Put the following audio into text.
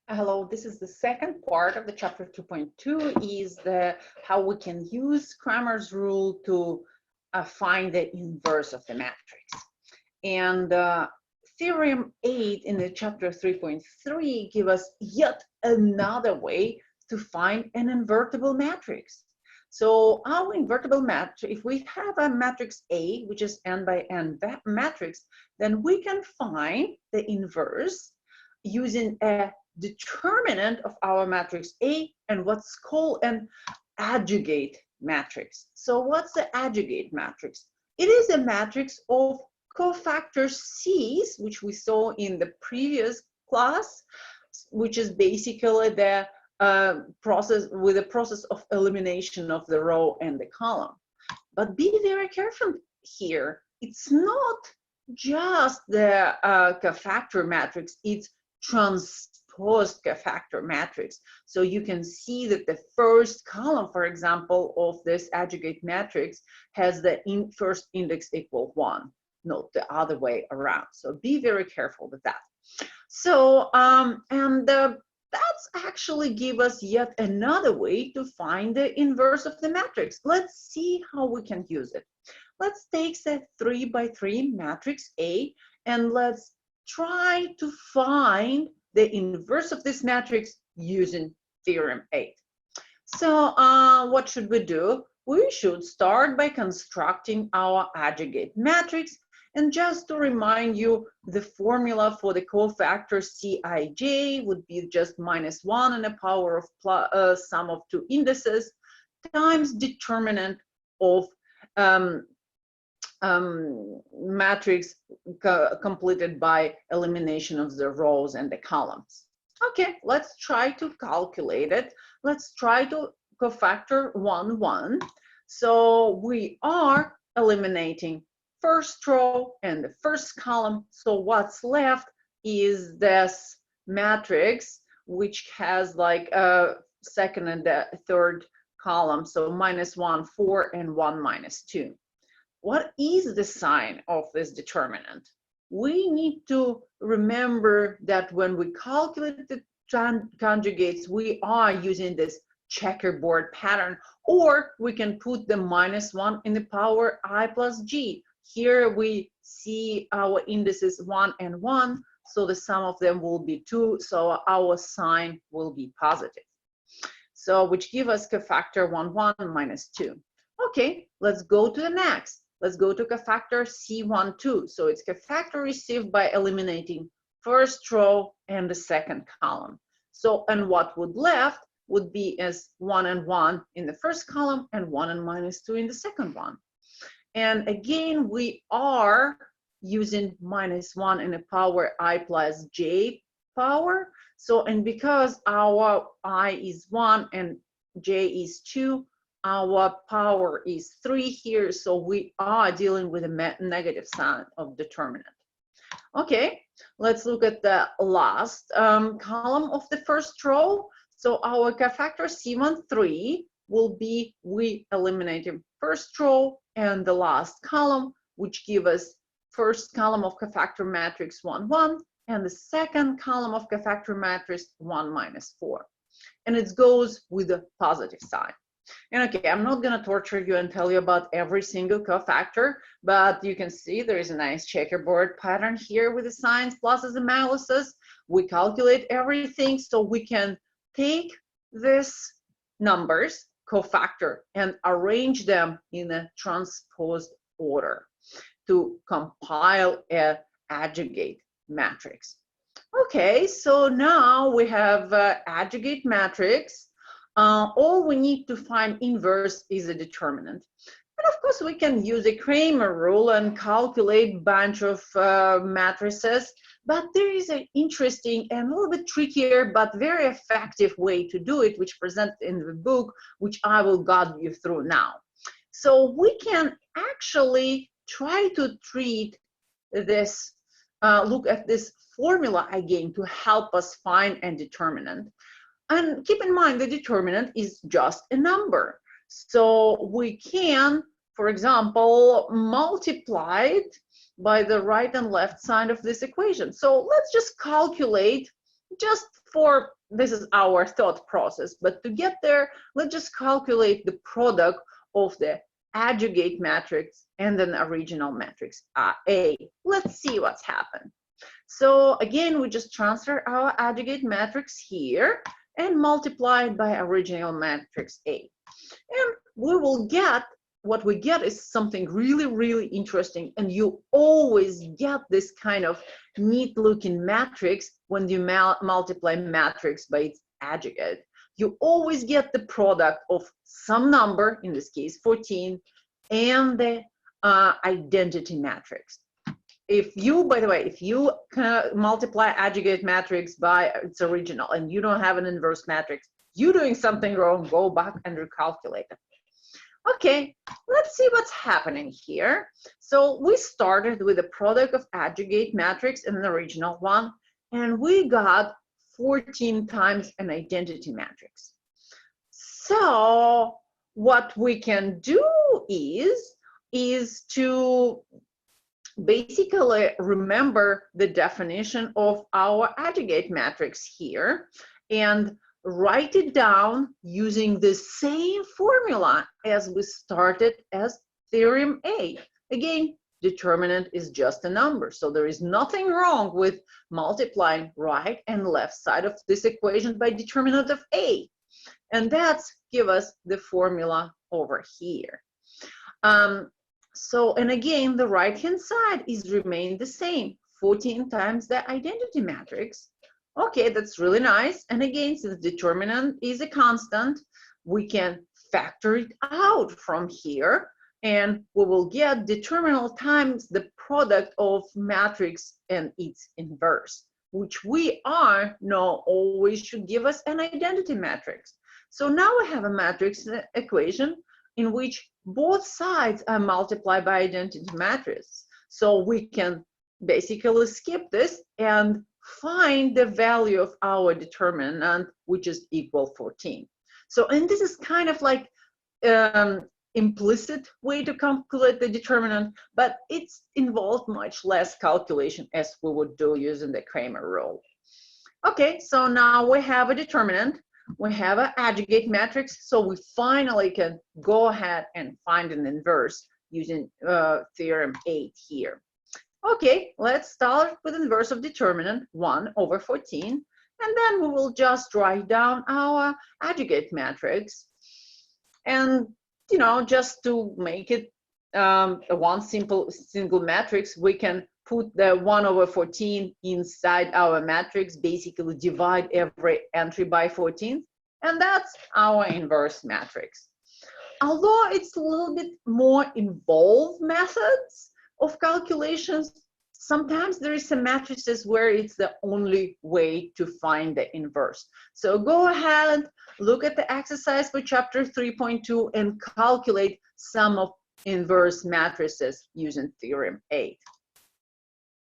Hello, this is the second part of the chapter 2.2 is how we can use Cramer's rule to find the inverse of the matrix. And theorem 8 in the chapter 3.3 give us yet another way to find an invertible matrix. So our invertible matrix, if we have a matrix A, which is n by n matrix, then we can find the inverse using a determinant of our matrix A and what's called an adjugate matrix. So what's the adjugate matrix? It is a matrix of cofactor C's, which we saw in the previous class, which is basically the process of elimination of the row and the column. But be very careful here. It's not just the cofactor matrix, it's transposed cofactor matrix. So you can see that the first column, for example, of this adjugate matrix has the first index equal 1, not the other way around. So be very careful with that. So, that's actually give us yet another way to find the inverse of the matrix. Let's see how we can use it. Let's take the 3 by 3 matrix A and let's try to find the inverse of this matrix using theorem 8. So what should we do? We should start by constructing our adjugate matrix. And just to remind you, the formula for the cofactor Cij would be just -1 in the power of sum of two indices times determinant of matrix completed by elimination of the rows and the columns. Okay, let's try to calculate it. Let's try to cofactor 1, 1. So we are eliminating first row and the first column. So what's left is this matrix, which has like a second and the third column. So -1, 4, and 1, -2. What is the sign of this determinant? We need to remember that when we calculate the conjugates, we are using this checkerboard pattern, or we can put the -1 in the power I plus g. Here we see our indices 1 and 1, so the sum of them will be 2, so our sign will be positive. So which give us cofactor 1, 1 -2. Okay, let's go to the next. Let's go to cofactor C1, 2. So it's cofactor received by eliminating first row and the second column. So, and what would left would be as 1 and 1 in the first column and 1 and -2 in the second one. And again, we are using -1 in the power I plus j power. So, and because our I is 1 and j is 2, our power is 3 here, so we are dealing with a negative sign of determinant. Okay, let's look at the last column of the first row. So our cofactor C1, 3 will be we eliminating first row and the last column, which give us first column of cofactor matrix 1, 1, and the second column of cofactor matrix 1, -4. And it goes with a positive sign. And okay, I'm not going to torture you and tell you about every single cofactor, but you can see there is a nice checkerboard pattern here with the signs, pluses and minuses. We calculate everything, so we can take these numbers, cofactor, and arrange them in a transposed order to compile an adjugate matrix. Okay, so now we have adjugate matrix. All we need to find inverse is a determinant. And of course, we can use a Cramer rule and calculate bunch of matrices, but there is an interesting and a little bit trickier, but very effective way to do it, which presents in the book, which I will guide you through now. So we can actually try to treat this, look at this formula again to help us find a determinant. And keep in mind, the determinant is just a number. So we can, for example, multiply it by the right and left side of this equation. So let's just calculate just this is our thought process, but to get there, let's just calculate the product of the adjugate matrix and then original matrix A. Let's see what's happened. So again, we just transfer our adjugate matrix here and multiply it by original matrix A. And we will get, what we get is something really, really interesting. And you always get this kind of neat looking matrix when you multiply matrix by its adjugate. You always get the product of some number, in this case 14, and the identity matrix. If you, by the way, if you multiply adjugate matrix by its original and you don't have an inverse matrix, you're doing something wrong. Go back and recalculate it. Okay, let's see what's happening here. So we started with a product of adjugate matrix and an original one, and we got 14 times an identity matrix. So what we can do is to basically remember the definition of our adjugate matrix here and write it down using the same formula as we started as theorem A. Again, determinant is just a number, so there is nothing wrong with multiplying right and left side of this equation by determinant of A. And that's give us the formula over here. And again, the right-hand side is remain the same, 14 times the identity matrix. Okay, that's really nice. And again, since determinant is a constant, we can factor it out from here, and we will get determinant times the product of matrix and its inverse, which we know always should give us an identity matrix. So now we have a matrix equation in which both sides are multiplied by identity matrix. So we can basically skip this and find the value of our determinant, which is equal 14. So, and this is kind of like implicit way to calculate the determinant, but it's involved much less calculation as we would do using the Cramer rule. Okay, so now we have a determinant, we have an adjugate matrix, so we finally can go ahead and find an inverse using theorem 8 here. Okay, let's start with inverse of determinant 1 over 14, and then we will just write down our adjugate matrix. And you know, just to make it one single matrix, we can put the 1 over 14 inside our matrix, basically divide every entry by 14, and that's our inverse matrix. Although it's a little bit more involved methods of calculations, sometimes there is some matrices where it's the only way to find the inverse. So go ahead, look at the exercise for chapter 3.2 and calculate some of inverse matrices using theorem 8.